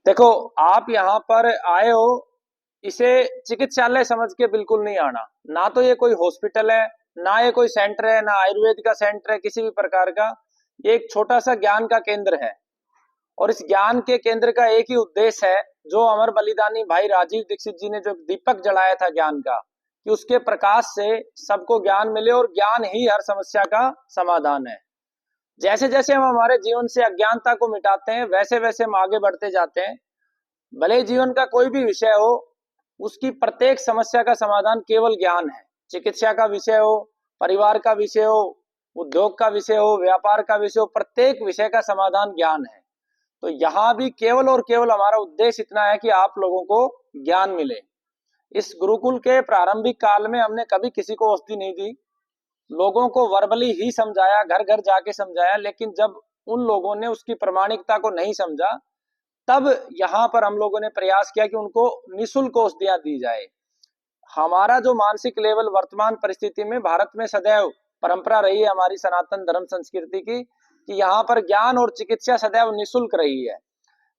देखो, आप यहाँ पर आए हो, इसे चिकित्सालय समझ के बिल्कुल नहीं आना। ना तो ये कोई हॉस्पिटल है, ना ये कोई सेंटर है, ना आयुर्वेद का सेंटर है किसी भी प्रकार का। ये एक छोटा सा ज्ञान का केंद्र है। और इस ज्ञान के केंद्र का एक ही उद्देश्य है, जो अमर बलिदानी भाई राजीव दीक्षित जी ने जो दीपक जलाया था ज्ञान का, कि उसके प्रकाश से सबको ज्ञान मिले, और ज्ञान ही हर समस्या का समाधान है। जैसे जैसे हम हमारे जीवन से अज्ञानता को मिटाते हैं, वैसे वैसे हम आगे बढ़ते जाते हैं। भले ही जीवन का कोई भी विषय हो, उसकी प्रत्येक समस्या का समाधान केवल ज्ञान है। चिकित्सा का विषय हो, परिवार का विषय हो, उद्योग का विषय हो, व्यापार का विषय हो, प्रत्येक विषय का समाधान ज्ञान है। तो यहाँ भी केवल और केवल हमारा उद्देश्य इतना है कि आप लोगों को ज्ञान मिले। इस गुरुकुल के प्रारंभिक काल में हमने कभी किसी को औषधि नहीं दी, लोगों को वर्बली ही समझाया, घर घर जाके समझाया। लेकिन जब उन लोगों ने उसकी प्रामाणिकता को नहीं समझा, तब यहाँ पर हम लोगों ने प्रयास किया कि उनको निःशुल्क औषधियां दी जाए। हमारा जो मानसिक लेवल वर्तमान परिस्थिति में भारत में सदैव परंपरा रही है हमारी सनातन धर्म संस्कृति की, कि यहाँ पर ज्ञान और चिकित्सा सदैव निःशुल्क रही है।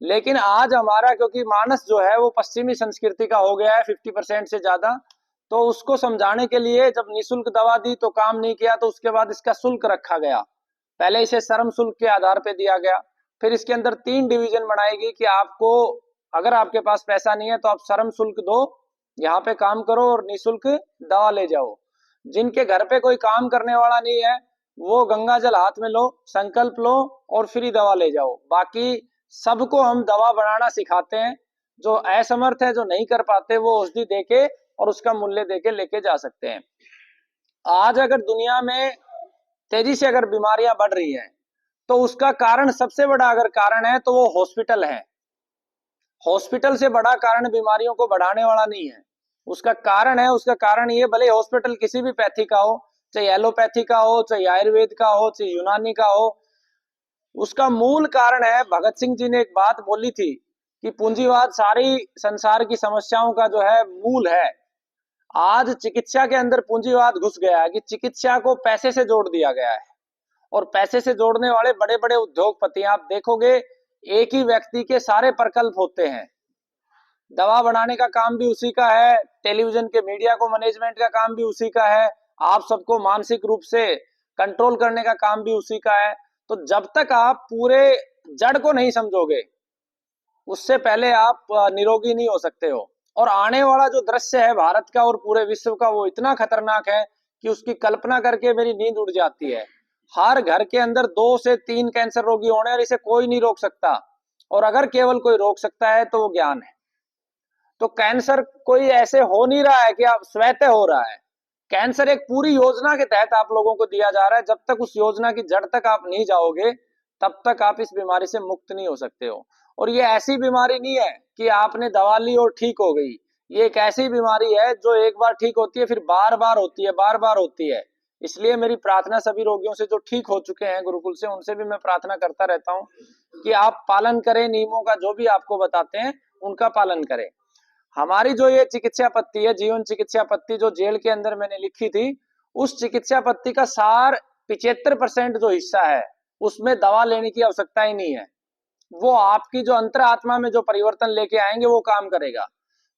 लेकिन आज हमारा, क्योंकि मानस जो है वो पश्चिमी संस्कृति का हो गया है 50% से ज्यादा, तो उसको समझाने के लिए जब निःशुल्क दवा दी तो काम नहीं किया, तो उसके बाद इसका शुल्क रखा गया। पहले इसे श्रम शुल्क के आधार पर दिया गया, फिर इसके अंदर 3 डिवीजन बनाई गई कि आपको, अगर आपके पास पैसा नहीं है तो आप श्रम शुल्क दो, यहाँ पे काम करो, और निःशुल्क दवा ले जाओ। जिनके घर पे कोई काम करने वाला नहीं है, वो गंगा जल हाथ में लो, संकल्प लो, और फ्री दवा ले जाओ। बाकी सबको हम दवा बनाना सिखाते हैं। जो असमर्थ है, जो नहीं कर पाते, वो औषधि देके और उसका मूल्य देके लेके जा सकते हैं। आज अगर दुनिया में तेजी से अगर बीमारियां बढ़ रही हैं, तो उसका कारण, सबसे बड़ा अगर कारण है तो वो हॉस्पिटल है। हॉस्पिटल से बड़ा कारण बीमारियों को बढ़ाने वाला नहीं है। उसका कारण है, उसका कारण ये, भले हॉस्पिटल किसी भी पैथी का हो, चाहे एलोपैथी का हो, चाहे आयुर्वेद का हो, चाहे यूनानी का हो, उसका मूल कारण है, भगत सिंह जी ने एक बात बोली थी कि पूंजीवाद सारी संसार की समस्याओं का जो है मूल है। आज चिकित्सा के अंदर पूंजीवाद घुस गया है, कि चिकित्सा को पैसे से जोड़ दिया गया है। और पैसे से जोड़ने वाले बड़े बड़े उद्योगपति आप देखोगे, एक ही व्यक्ति के सारे प्रकल्प होते हैं। दवा बनाने का काम भी उसी का है, टेलीविजन के मीडिया को मैनेजमेंट का काम भी उसी का है, आप सबको मानसिक रूप से कंट्रोल करने का काम भी उसी का है। तो जब तक आप पूरे जड़ को नहीं समझोगे, उससे पहले आप निरोगी नहीं हो सकते हो। और आने वाला जो दृश्य है भारत का और पूरे विश्व का, वो इतना खतरनाक है कि उसकी कल्पना करके मेरी नींद उड़ जाती है। हर घर के अंदर 2 से 3 कैंसर रोगी होने, और इसे कोई नहीं रोक सकता। और अगर केवल कोई रोक सकता है तो वो ज्ञान है। तो कैंसर कोई ऐसे हो नहीं रहा है कि आप स्वतः हो रहा है। कैंसर एक पूरी योजना के तहत आप लोगों को दिया जा रहा है। जब तक उस योजना की जड़ तक आप नहीं जाओगे, तब तक आप इस बीमारी से मुक्त नहीं हो सकते हो। और ये ऐसी बीमारी नहीं है कि आपने दवा ली और ठीक हो गई। ये एक ऐसी बीमारी है जो एक बार ठीक होती है, फिर बार बार होती है, बार बार होती है। इसलिए मेरी प्रार्थना सभी रोगियों से, जो ठीक हो चुके हैं गुरुकुल से, उनसे भी मैं प्रार्थना करता रहता हूँ कि आप पालन करें नियमों का, जो भी आपको बताते हैं उनका पालन करें। हमारी जो ये चिकित्सा पत्ती है, जीवन चिकित्सा पत्ती, जो जेल के अंदर मैंने लिखी थी, उस चिकित्सा पत्ती का सार 75% जो हिस्सा है, उसमें दवा लेने की आवश्यकता ही नहीं है। वो आपकी जो अंतर आत्मा में जो परिवर्तन लेके आएंगे, वो काम करेगा।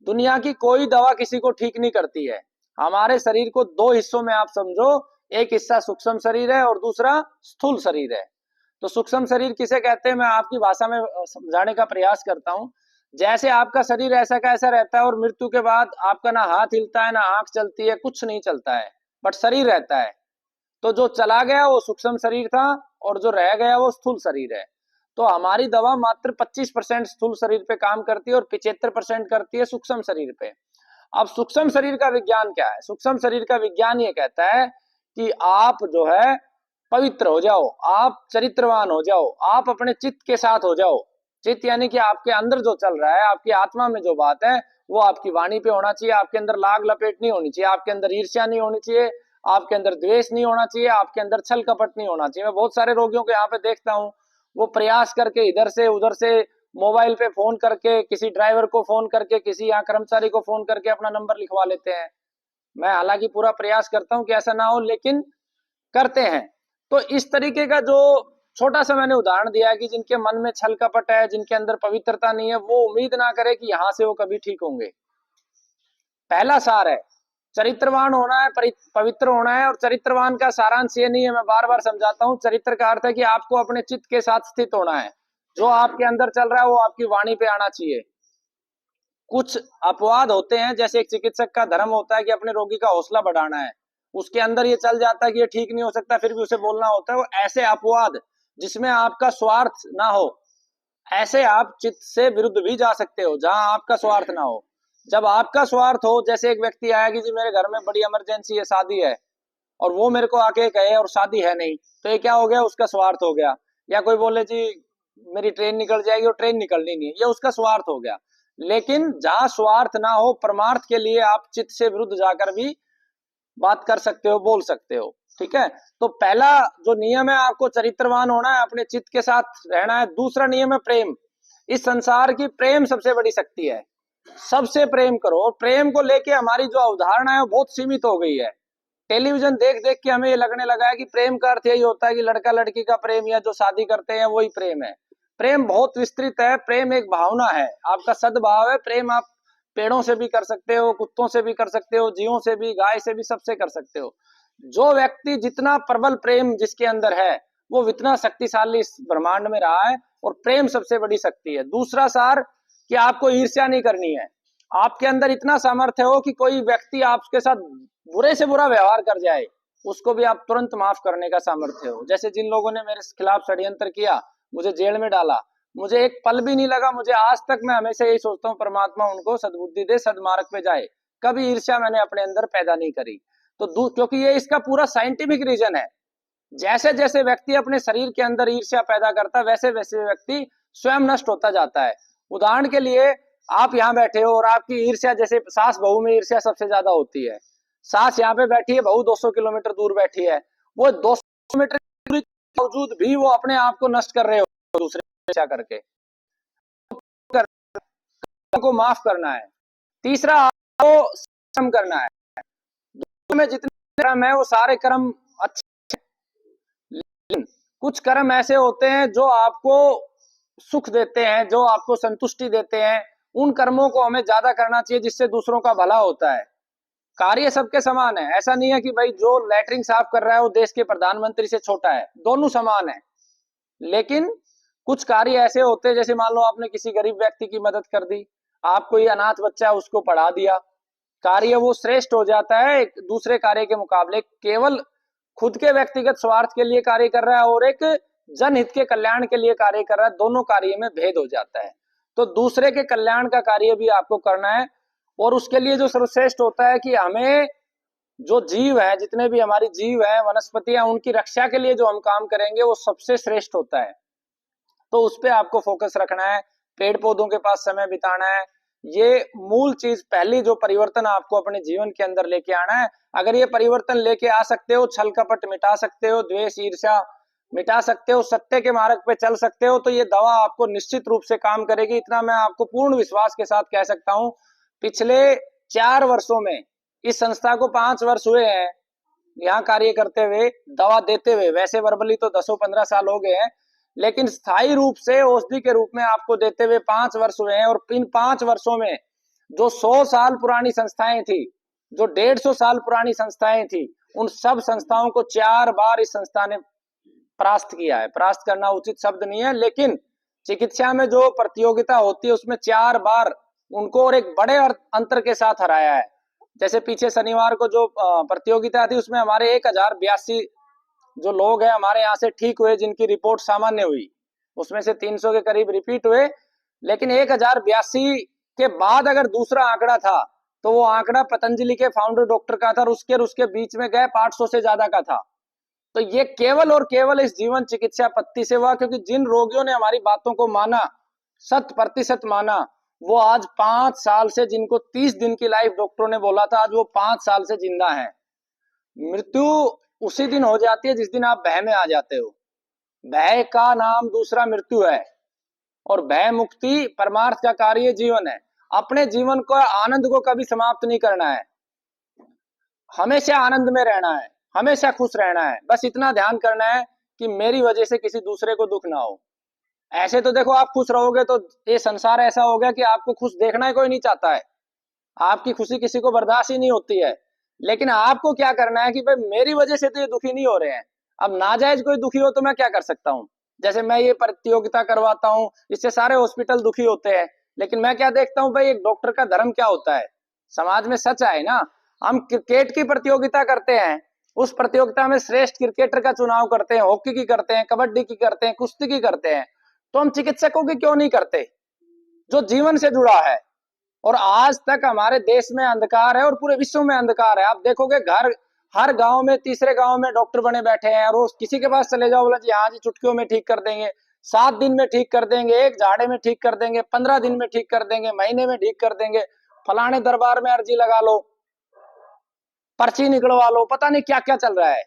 दुनिया की कोई दवा किसी को ठीक नहीं करती है। हमारे शरीर को 2 हिस्सों में आप समझो, एक हिस्सा सूक्ष्म शरीर है और दूसरा स्थूल शरीर है। तो सूक्ष्म शरीर किसे कहते हैं, मैं आपकी भाषा में समझाने का प्रयास करता हूं। जैसे आपका शरीर ऐसा का ऐसा रहता है, और मृत्यु के बाद आपका ना हाथ हिलता है, ना आंख चलती है, कुछ नहीं चलता है, बट शरीर रहता है। तो जो चला गया वो सूक्ष्म शरीर था, और जो रह गया वो स्थूल शरीर है। तो हमारी दवा मात्र 25% स्थूल शरीर पे काम करती है और 75% करती है सूक्ष्म शरीर पे। अब सूक्ष्म शरीर का विज्ञान क्या है? सूक्ष्म शरीर का विज्ञान ये कहता है कि आप जो है पवित्र हो जाओ, आप चरित्रवान हो जाओ, आप अपने चित्त के साथ हो जाओ। चित्त यानी कि आपके अंदर जो चल रहा है, आपकी आत्मा में जो बात है, वो आपकी वाणी पे होना चाहिए। आपके अंदर लाग लपेट नहीं होनी चाहिए, आपके अंदर ईर्ष्या नहीं होनी चाहिए, आपके अंदर द्वेष नहीं होना चाहिए, आपके अंदर छल कपट नहीं होना चाहिए। मैं बहुत सारे रोगियों को यहाँ पे देखता हूँ, वो प्रयास करके इधर से उधर से मोबाइल पे फोन करके, किसी ड्राइवर को फोन करके, किसी यहाँ कर्मचारी को फोन करके अपना नंबर लिखवा लेते हैं। मैं हालांकि पूरा प्रयास करता हूँ कि ऐसा ना हो, लेकिन करते हैं। तो इस तरीके का जो छोटा सा मैंने उदाहरण दिया है कि जिनके मन में छल कपट है, जिनके अंदर पवित्रता नहीं है, वो उम्मीद ना करे कि यहां से वो कभी ठीक होंगे। पहला सार है चरित्रवान होना है, पवित्र होना है। और चरित्रवान का सारांश ये नहीं है, मैं बार बार समझाता हूं, चरित्र का अर्थ है कि आपको अपने चित्त के साथ स्थित होना है। जो आपके अंदर चल रहा है वो आपकी वाणी पे आना चाहिए। कुछ अपवाद होते हैं, जैसे एक चिकित्सक का धर्म होता है कि अपने रोगी का हौसला बढ़ाना है, उसके अंदर ये चल जाता है कि ये ठीक नहीं हो सकता, फिर भी उसे बोलना होता है। वो ऐसे अपवाद जिसमें आपका स्वार्थ ना हो, ऐसे आप चित्त से विरुद्ध भी जा सकते हो जहां आपका स्वार्थ ना हो। जब आपका स्वार्थ हो, जैसे एक व्यक्ति आया कि जी मेरे घर में बड़ी इमरजेंसी है, शादी है, और वो मेरे को आके कहे और शादी है नहीं, तो ये क्या हो गया? उसका स्वार्थ हो गया। या कोई बोले जी मेरी ट्रेन निकल जाएगी और ट्रेन निकलनी नहीं है, ये उसका स्वार्थ हो गया। लेकिन जहां स्वार्थ ना हो, परमार्थ के लिए आप चित्त से विरुद्ध जाकर भी बात कर सकते हो, बोल सकते हो। ठीक है, तो पहला जो नियम है, आपको चरित्रवान होना है, अपने चित्त के साथ रहना है। दूसरा नियम है प्रेम। इस संसार की प्रेम सबसे बड़ी शक्ति है, सबसे प्रेम करो। और प्रेम को लेके हमारी जो अवधारणा है वो बहुत सीमित हो गई है। टेलीविजन देख देख के हमें ये लगने लगा है कि प्रेम का अर्थ यही होता है कि लड़का लड़की का प्रेम, या जो शादी करते हैं वही प्रेम है। प्रेम बहुत विस्तृत है। प्रेम एक भावना है, आपका सद्भाव है। प्रेम आप पेड़ों से भी कर सकते हो, कुत्तों से भी कर सकते हो, जीवों से भी, गाय से भी, सबसे कर सकते हो। जो व्यक्ति जितना प्रबल प्रेम जिसके अंदर है, वो इतना शक्तिशाली इस ब्रह्मांड में रहा है। और प्रेम सबसे बड़ी शक्ति है। दूसरा सार कि आपको ईर्ष्या नहीं करनी है। आपके अंदर इतना सामर्थ्य हो कि कोई व्यक्ति आपके साथ बुरे से बुरा व्यवहार कर जाए, उसको भी आप तुरंत माफ करने का सामर्थ्य हो। जैसे जिन लोगों ने मेरे खिलाफ षड्यंत्र किया, मुझे जेल में डाला, मुझे एक पल भी नहीं लगा, मुझे आज तक, मैं हमेशा यही सोचता हूँ परमात्मा उनको सद्बुद्धि दे, सदमार्ग पे जाए। कभी ईर्ष्या मैंने अपने अंदर पैदा नहीं करी। तो क्योंकि ये इसका पूरा साइंटिफिक रीजन है। जैसे जैसे व्यक्ति अपने शरीर के अंदर ईर्ष्या पैदा करता है, वैसे वैसे व्यक्ति स्वयं नष्ट होता जाता है। उदाहरण के लिए, आप यहाँ बैठे हो और आपकी ईर्ष्या, जैसे सास बहू में ईर्ष्या सबसे ज्यादा होती है। सास यहाँ पे बैठी है, बहू 200 किलोमीटर दूर बैठी है, वो 200 किलोमीटर दूरी के बावजूद भी वो अपने आप को नष्ट कर रहे हो दूसरे ईर्ष्या करके। को माफ करना है। तीसरा, आपको कर्म करना है। में जितने कर्म है वो सारे कर्म अच्छे, लेकिन कुछ कर्म ऐसे होते हैं जो आपको सुख देते हैं, जो आपको संतुष्टि देते हैं। उन कर्मों को हमें ज्यादा करना चाहिए जिससे दूसरों का भला होता है। कार्य सबके समान है। ऐसा नहीं है कि भाई जो लैट्रिन साफ कर रहा है वो देश के प्रधानमंत्री से छोटा है, दोनों समान है। लेकिन कुछ कार्य ऐसे होते हैं, जैसे मान लो आपने किसी गरीब व्यक्ति की मदद कर दी, आप कोई अनाथ बच्चा है उसको पढ़ा दिया, कार्य वो श्रेष्ठ हो जाता है एक दूसरे कार्य के मुकाबले। केवल खुद के व्यक्तिगत स्वार्थ के लिए कार्य कर रहा है और एक जनहित के कल्याण के लिए कार्य कर रहा है, दोनों कार्य में भेद हो जाता है। तो दूसरे के कल्याण का कार्य भी आपको करना है। और उसके लिए जो सर्वश्रेष्ठ होता है कि हमें, जो जीव है, जितने भी हमारी जीव है, वनस्पतियां, उनकी रक्षा के लिए जो हम काम करेंगे वो सबसे श्रेष्ठ होता है। तो उस पर आपको फोकस रखना है, पेड़ पौधों के पास समय बिताना है। ये मूल चीज, पहली जो परिवर्तन आपको अपने जीवन के अंदर लेके आना है। अगर ये परिवर्तन लेके आ सकते हो, छल कपट मिटा सकते हो, द्वेष ईर्ष्या मिटा सकते हो, सत्य के मार्ग पे चल सकते हो, तो ये दवा आपको निश्चित रूप से काम करेगी। इतना मैं आपको पूर्ण विश्वास के साथ कह सकता हूं। पिछले 4 वर्षों में, इस संस्था को 5 वर्ष हुए हैं यहाँ कार्य करते हुए, दवा देते हुए। वैसे वर्बली तो 10-15 साल हो गए हैं, लेकिन स्थायी रूप से औषधि के रूप में आपको देते हुए 5 वर्ष हुए हैं। और इन 5 वर्षों में जो 100 साल पुरानी संस्थाएं थी, जो 150 साल पुरानी संस्थाएं थी, उन सब संस्थाओं को 4 बार इस संस्था ने परास्त किया है। परास्त करना उचित शब्द नहीं है, लेकिन चिकित्सा में जो प्रतियोगिता होती है उसमें 4 बार उनको और एक बड़े अंतर के साथ हराया है। जैसे पीछे शनिवार को जो प्रतियोगिता थी, उसमें हमारे 1082 जो लोग हैं हमारे यहाँ से ठीक हुए, जिनकी रिपोर्ट सामान्य हुई, उसमें से 300 के करीब रिपीट हुए। लेकिन 1082 के बाद अगर दूसरा आंकड़ा था, तो वो आंकड़ा पतंजलि के फाउंडर डॉक्टर का था, और उसके बीच में गैप 800 से ज्यादा का था। तो ये केवल और केवल इस जीवन चिकित्सा पत्ती से हुआ, क्योंकि जिन रोगियों ने हमारी बातों को माना, 100% माना, वो आज 5 साल से, जिनको 30 दिन की लाइफ डॉक्टरों ने बोला था, आज वो 5 साल से जिंदा है। मृत्यु उसी दिन हो जाती है जिस दिन आप भय में आ जाते हो। भय का नाम दूसरा मृत्यु है, और भय मुक्ति परमार्थ का कार्य जीवन है। अपने जीवन को, आनंद को कभी समाप्त नहीं करना है, हमेशा आनंद में रहना है, हमेशा खुश रहना है। बस इतना ध्यान करना है कि मेरी वजह से किसी दूसरे को दुख ना हो। ऐसे तो देखो आप खुश रहोगे तो ये संसार ऐसा हो गया कि आपको खुश देखना ही कोई नहीं चाहता है, आपकी खुशी किसी को बर्दाश्त ही नहीं होती है। लेकिन आपको क्या करना है कि भाई मेरी वजह से तो ये दुखी नहीं हो रहे हैं, अब नाजायज कोई दुखी हो तो मैं क्या कर सकता हूँ। जैसे मैं ये प्रतियोगिता करवाता हूँ, इससे सारे हॉस्पिटल दुखी होते हैं, लेकिन मैं क्या देखता हूँ भाई एक डॉक्टर का धर्म क्या होता है, समाज में सच आए ना। हम क्रिकेट की प्रतियोगिता करते हैं, उस प्रतियोगिता में श्रेष्ठ क्रिकेटर का चुनाव करते हैं, हॉकी की करते हैं, कबड्डी की करते हैं, कुश्ती की करते हैं, तो हम चिकित्सकों की क्यों नहीं करते, जो जीवन से जुड़ा है। और आज तक हमारे देश में अंधकार है और पूरे विश्व में अंधकार है। आप देखोगे घर हर गांव में, तीसरे गांव में डॉक्टर बने बैठे हैं, रोज किसी के पास चले जाओ बोला जी हाँ जी चुटकियों में ठीक कर देंगे, 7 दिन में ठीक कर देंगे, एक झाड़े में ठीक कर देंगे, 15 दिन में ठीक कर देंगे, महीने में ठीक कर देंगे, फलाने दरबार में अर्जी लगा लो, पर्ची निकलवा लो, पता नहीं क्या क्या चल रहा है।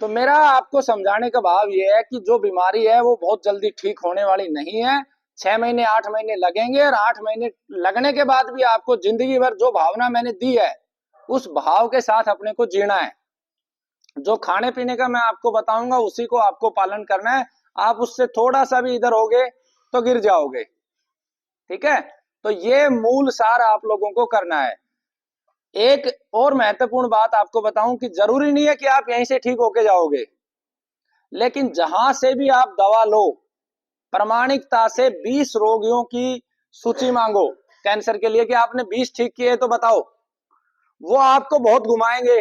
तो मेरा आपको समझाने का भाव ये है कि जो बीमारी है वो बहुत जल्दी ठीक होने वाली नहीं है। 6 महीने 8 महीने लगेंगे, और 8 महीने लगने के बाद भी आपको जिंदगी भर जो भावना मैंने दी है उस भाव के साथ अपने को जीना है। जो खाने पीने का मैं आपको बताऊंगा उसी को आपको पालन करना है। आप उससे थोड़ा सा भी इधर होगे तो गिर जाओगे, ठीक है। तो ये मूल सार आप लोगों को करना है। एक और महत्वपूर्ण बात आपको बताऊं कि जरूरी नहीं है कि आप यहीं से ठीक होके जाओगे, लेकिन जहां से भी आप दवा लो प्रमाणिकता से 20 रोगियों की सूची मांगो कैंसर के लिए कि आपने 20 ठीक किए तो बताओ। वो आपको बहुत घुमाएंगे,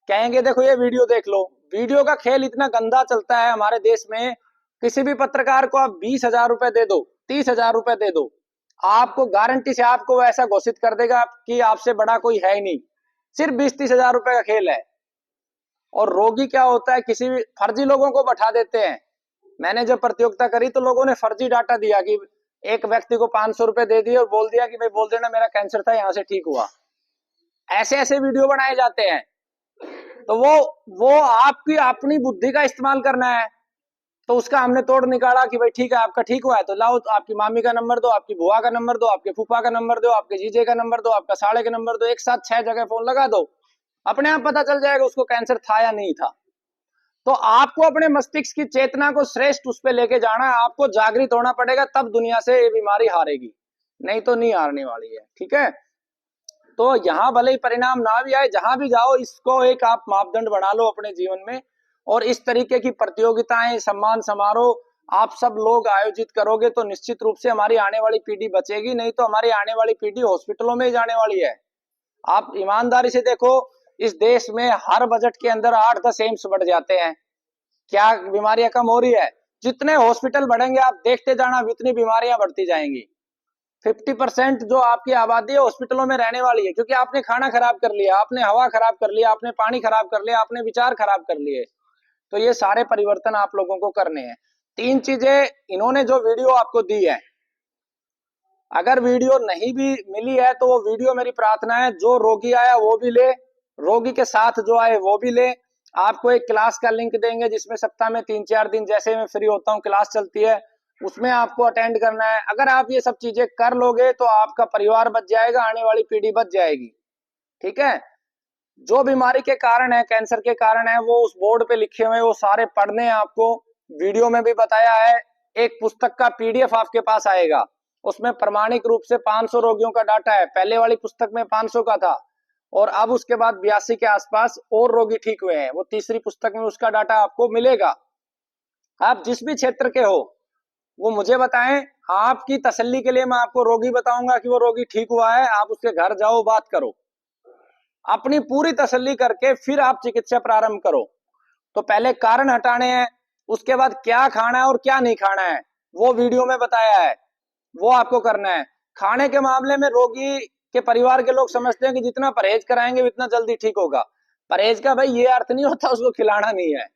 कहेंगे देखो ये वीडियो देख लो। वीडियो का खेल इतना गंदा चलता है हमारे देश में, किसी भी पत्रकार को आप 20,000 रुपए दे दो, 30,000 रुपए दे दो, आपको गारंटी से आपको ऐसा घोषित कर देगा कि आपसे बड़ा कोई है ही नहीं। सिर्फ 20-30 हजार रुपए का खेल है। और रोगी क्या होता है, किसी भी फर्जी लोगों को बैठा देते हैं। मैंने जब प्रतियोगिता करी तो लोगों ने फर्जी डाटा दिया कि एक व्यक्ति को 500 रुपए दे दिए और बोल दिया कि भाई बोल देना मेरा कैंसर था यहां से ठीक हुआ। ऐसे ऐसे वीडियो बनाए जाते हैं। तो वो आपकी अपनी बुद्धि का इस्तेमाल करना है। तो उसका हमने तोड़ निकाला कि भाई ठीक है आपका ठीक हुआ है तो लाओ, तो आपकी मामी का नंबर दो, आपकी बुआ का नंबर दो, आपके फूफा का नंबर दो, आपके जीजे का नंबर दो, आपका साले का नंबर दो, एक साथ 6 जगह फोन लगा दो, अपने आप पता चल जाएगा उसको कैंसर था या नहीं था। तो आपको अपने मस्तिष्क की चेतना को श्रेष्ठ उस पर लेके जाना है, आपको जागृत होना पड़ेगा, तब दुनिया से ये बीमारी हारेगी, नहीं तो नहीं हारने वाली है, ठीक है। तो यहाँ भले ही परिणाम ना भी आए, जहां भी जाओ इसको एक आप मापदंड बना लो अपने जीवन में। और इस तरीके की प्रतियोगिताएं, सम्मान समारोह आप सब लोग आयोजित करोगे तो निश्चित रूप से हमारी आने वाली पीढ़ी बचेगी, नहीं तो हमारी आने वाली पीढ़ी हॉस्पिटलों में ही जाने वाली है। आप ईमानदारी से देखो, इस देश में हर बजट के अंदर 8-10 एम्स बढ़ जाते हैं, क्या बीमारियां कम हो रही है? जितने हॉस्पिटल बढ़ेंगे आप देखते जाना उतनी बीमारियां बढ़ती जाएंगी। 50% जो आपकी आबादी है हॉस्पिटलों में रहने वाली है, क्योंकि आपने खाना खराब कर लिया, आपने हवा खराब कर लिया, आपने पानी खराब कर लिया, आपने विचार खराब कर लिए। तो ये सारे परिवर्तन आप लोगों को करने हैं। 3 चीजें इन्होंने जो वीडियो आपको दी है, अगर वीडियो नहीं भी मिली है तो वो वीडियो, मेरी प्रार्थना है जो रोगी आया वो भी ले, रोगी के साथ जो आए वो भी ले। आपको एक क्लास का लिंक देंगे जिसमें सप्ताह में 3-4 दिन, जैसे मैं फ्री होता हूँ क्लास चलती है, उसमें आपको अटेंड करना है। अगर आप ये सब चीजें कर लोगे तो आपका परिवार बच जाएगा, आने वाली पीढ़ी बच जाएगी, ठीक है। जो बीमारी के कारण है, कैंसर के कारण है, वो उस बोर्ड पे लिखे हुए वो सारे पढ़ने हैं आपको, वीडियो में भी बताया है। एक पुस्तक का पीडीएफ आपके पास आएगा, उसमें प्रमाणिक रूप से 500 रोगियों का डाटा है। पहले वाली पुस्तक में 500 का था और अब उसके बाद 82 के आसपास और रोगी ठीक हुए हैं। वो तीसरी पुस्तक में उसका डाटा आपको मिलेगा। आप जिस भी क्षेत्र के हो वो मुझे बताएं, आपकी तसल्ली के लिए मैं आपको रोगी बताऊंगा कि वो रोगी ठीक हुआ है, आप उसके घर जाओ, बात करो, अपनी पूरी तसल्ली करके फिर आप चिकित्सा प्रारंभ करो। तो पहले कारण हटाने हैं, उसके बाद क्या खाना है और क्या नहीं खाना है वो वीडियो में बताया है, वो आपको करना है। खाने के मामले में रोगी के परिवार के लोग समझते हैं कि जितना परहेज कराएंगे उतना जल्दी ठीक होगा। परहेज का भाई ये अर्थ नहीं होता उसको खिलाना नहीं है,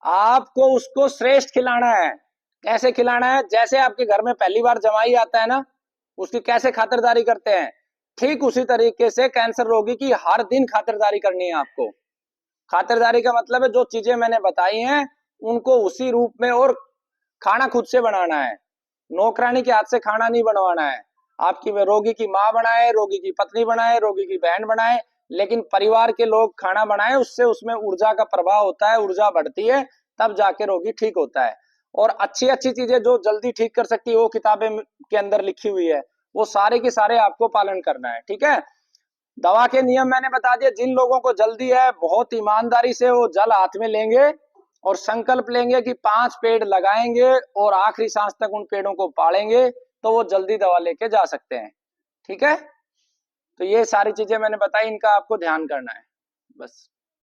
आपको उसको श्रेष्ठ खिलाना है। कैसे खिलाना है? जैसे आपके घर में पहली बार जमाई आता है ना, उसकी कैसे खातिरदारी करते हैं, ठीक उसी तरीके से कैंसर रोगी की हर दिन खातिरदारी करनी है आपको। खातिरदारी का मतलब है जो चीजें मैंने बताई हैं उनको उसी रूप में, और खाना खुद से बनाना है, नौकरानी के हाथ से खाना नहीं बनवाना है। आपकी रोगी की माँ बनाए, रोगी की पत्नी बनाए, रोगी की बहन बनाए, लेकिन परिवार के लोग खाना बनाए, उससे उसमें ऊर्जा का प्रभाव होता है, ऊर्जा बढ़ती है, तब जाके रोगी ठीक होता है। और अच्छी अच्छी चीजें जो जल्दी ठीक कर सकती है वो किताबें के अंदर लिखी हुई है, वो सारे के सारे आपको पालन करना है, ठीक है। दवा के नियम मैंने बता दिया। जिन लोगों को जल्दी है बहुत ईमानदारी से वो जल हाथ में लेंगे और संकल्प लेंगे कि 5 पेड़ लगाएंगे और आखिरी सांस तक उन पेड़ों को पालेंगे, तो वो जल्दी दवा लेके जा सकते हैं, ठीक है। तो ये सारी चीजें मैंने बताई, इनका आपको ध्यान करना है बस।